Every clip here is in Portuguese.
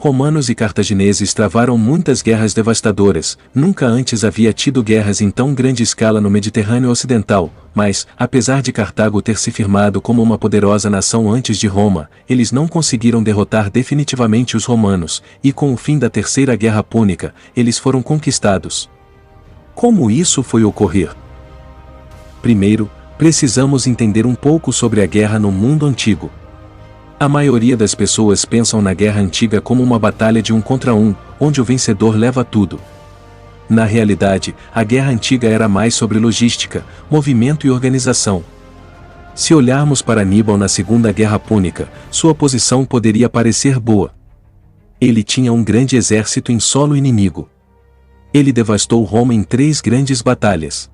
Romanos e cartagineses travaram muitas guerras devastadoras, nunca antes havia tido guerras em tão grande escala no Mediterrâneo Ocidental, mas, apesar de Cartago ter se firmado como uma poderosa nação antes de Roma, eles não conseguiram derrotar definitivamente os romanos, e com o fim da Terceira Guerra Púnica, eles foram conquistados. Como isso foi ocorrer? Primeiro, precisamos entender um pouco sobre a guerra no mundo antigo. A maioria das pessoas pensam na guerra antiga como uma batalha de 1 contra 1, onde o vencedor leva tudo. Na realidade, a guerra antiga era mais sobre logística, movimento e organização. Se olharmos para Aníbal na Segunda Guerra Púnica, sua posição poderia parecer boa. Ele tinha um grande exército em solo inimigo. Ele devastou Roma em 3 grandes batalhas.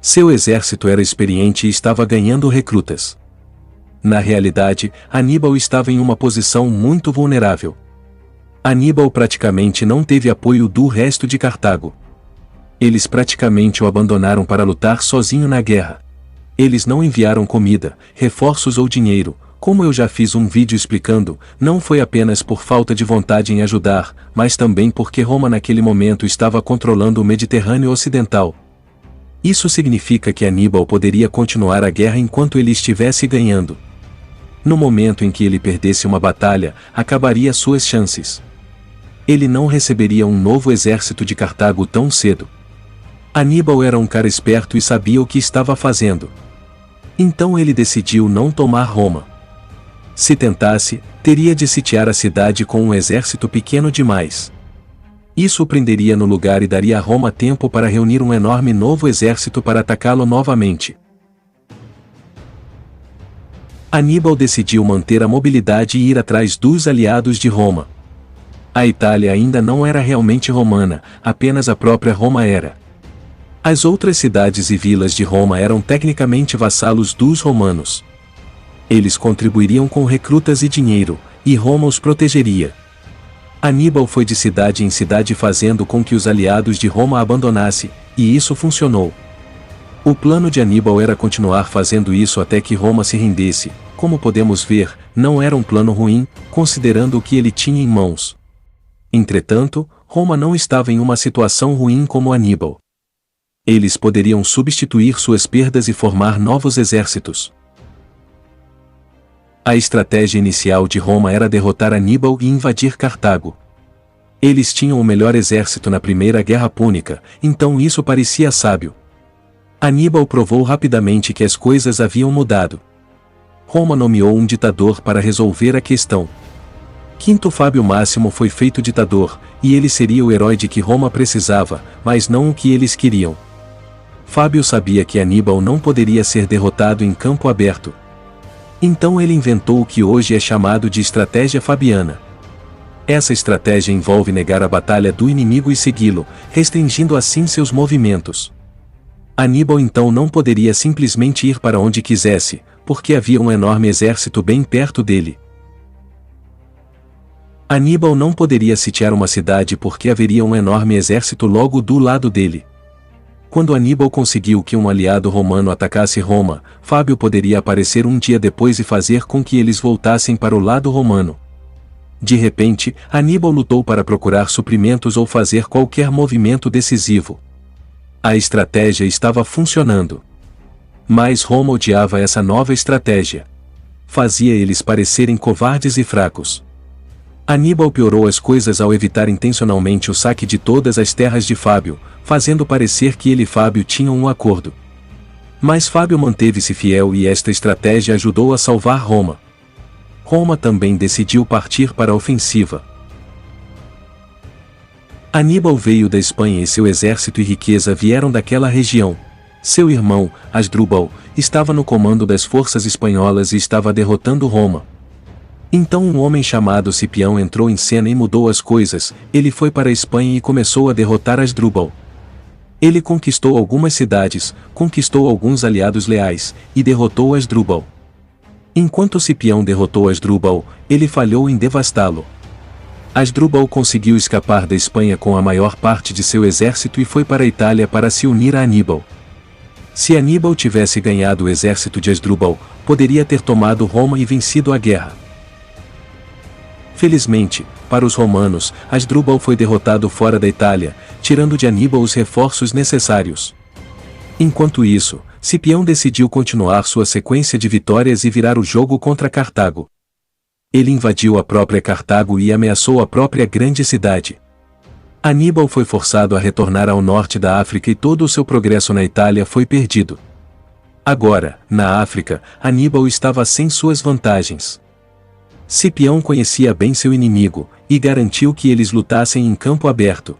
Seu exército era experiente e estava ganhando recrutas. Na realidade, Aníbal estava em uma posição muito vulnerável. Aníbal praticamente não teve apoio do resto de Cartago. Eles praticamente o abandonaram para lutar sozinho na guerra. Eles não enviaram comida, reforços ou dinheiro. Como eu já fiz um vídeo explicando, não foi apenas por falta de vontade em ajudar, mas também porque Roma naquele momento estava controlando o Mediterrâneo Ocidental. Isso significa que Aníbal poderia continuar a guerra enquanto ele estivesse ganhando. No momento em que ele perdesse uma batalha, acabaria suas chances. Ele não receberia um novo exército de Cartago tão cedo. Aníbal era um cara esperto e sabia o que estava fazendo. Então ele decidiu não tomar Roma. Se tentasse, teria de sitiar a cidade com um exército pequeno demais. Isso o prenderia no lugar e daria a Roma tempo para reunir um enorme novo exército para atacá-lo novamente. Aníbal decidiu manter a mobilidade e ir atrás dos aliados de Roma. A Itália ainda não era realmente romana, apenas a própria Roma era. As outras cidades e vilas de Roma eram tecnicamente vassalos dos romanos. Eles contribuiriam com recrutas e dinheiro, e Roma os protegeria. Aníbal foi de cidade em cidade fazendo com que os aliados de Roma abandonassem, e isso funcionou. O plano de Aníbal era continuar fazendo isso até que Roma se rendesse. Como podemos ver, não era um plano ruim, considerando o que ele tinha em mãos. Entretanto, Roma não estava em uma situação ruim como Aníbal. Eles poderiam substituir suas perdas e formar novos exércitos. A estratégia inicial de Roma era derrotar Aníbal e invadir Cartago. Eles tinham o melhor exército na Primeira Guerra Púnica, então isso parecia sábio. Aníbal provou rapidamente que as coisas haviam mudado. Roma nomeou um ditador para resolver a questão. Quinto Fábio Máximo foi feito ditador, e ele seria o herói de que Roma precisava, mas não o que eles queriam. Fábio sabia que Aníbal não poderia ser derrotado em campo aberto. Então ele inventou o que hoje é chamado de estratégia fabiana. Essa estratégia envolve negar a batalha do inimigo e segui-lo, restringindo assim seus movimentos. Aníbal então não poderia simplesmente ir para onde quisesse, porque havia um enorme exército bem perto dele. Aníbal não poderia sitiar uma cidade porque haveria um enorme exército logo do lado dele. Quando Aníbal conseguiu que um aliado romano atacasse Roma, Fábio poderia aparecer um dia depois e fazer com que eles voltassem para o lado romano. De repente, Aníbal lutou para procurar suprimentos ou fazer qualquer movimento decisivo. A estratégia estava funcionando. Mas Roma odiava essa nova estratégia. Fazia eles parecerem covardes e fracos. Aníbal piorou as coisas ao evitar intencionalmente o saque de todas as terras de Fábio, fazendo parecer que ele e Fábio tinham um acordo. Mas Fábio manteve-se fiel e esta estratégia ajudou a salvar Roma. Roma também decidiu partir para a ofensiva. Aníbal veio da Espanha e seu exército e riqueza vieram daquela região. Seu irmão, Asdrúbal, estava no comando das forças espanholas e estava derrotando Roma. Então um homem chamado Cipião entrou em cena e mudou as coisas. Ele foi para a Espanha e começou a derrotar Asdrúbal. Ele conquistou algumas cidades, conquistou alguns aliados leais, e derrotou Asdrúbal. Enquanto Cipião derrotou Asdrúbal, ele falhou em devastá-lo. Asdrúbal conseguiu escapar da Espanha com a maior parte de seu exército e foi para a Itália para se unir a Aníbal. Se Aníbal tivesse ganhado o exército de Asdrúbal, poderia ter tomado Roma e vencido a guerra. Felizmente, para os romanos, Asdrubal foi derrotado fora da Itália, tirando de Aníbal os reforços necessários. Enquanto isso, Cipião decidiu continuar sua sequência de vitórias e virar o jogo contra Cartago. Ele invadiu a própria Cartago e ameaçou a própria grande cidade. Aníbal foi forçado a retornar ao norte da África e todo o seu progresso na Itália foi perdido. Agora, na África, Aníbal estava sem suas vantagens. Cipião conhecia bem seu inimigo, e garantiu que eles lutassem em campo aberto.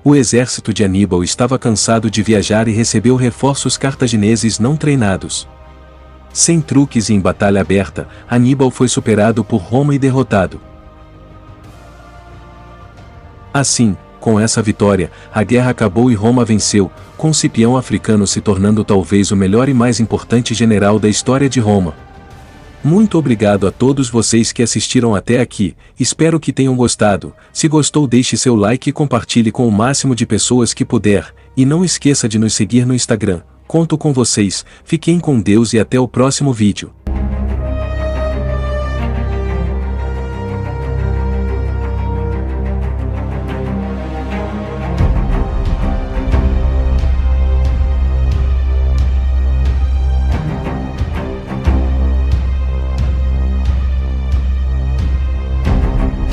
O exército de Aníbal estava cansado de viajar e recebeu reforços cartagineses não treinados. Sem truques e em batalha aberta, Aníbal foi superado por Roma e derrotado. Assim, com essa vitória, a guerra acabou e Roma venceu, com Cipião africano se tornando talvez o melhor e mais importante general da história de Roma. Muito obrigado a todos vocês que assistiram até aqui, espero que tenham gostado. Se gostou, deixe seu like e compartilhe com o máximo de pessoas que puder, e não esqueça de nos seguir no Instagram. Conto com vocês, fiquem com Deus e até o próximo vídeo.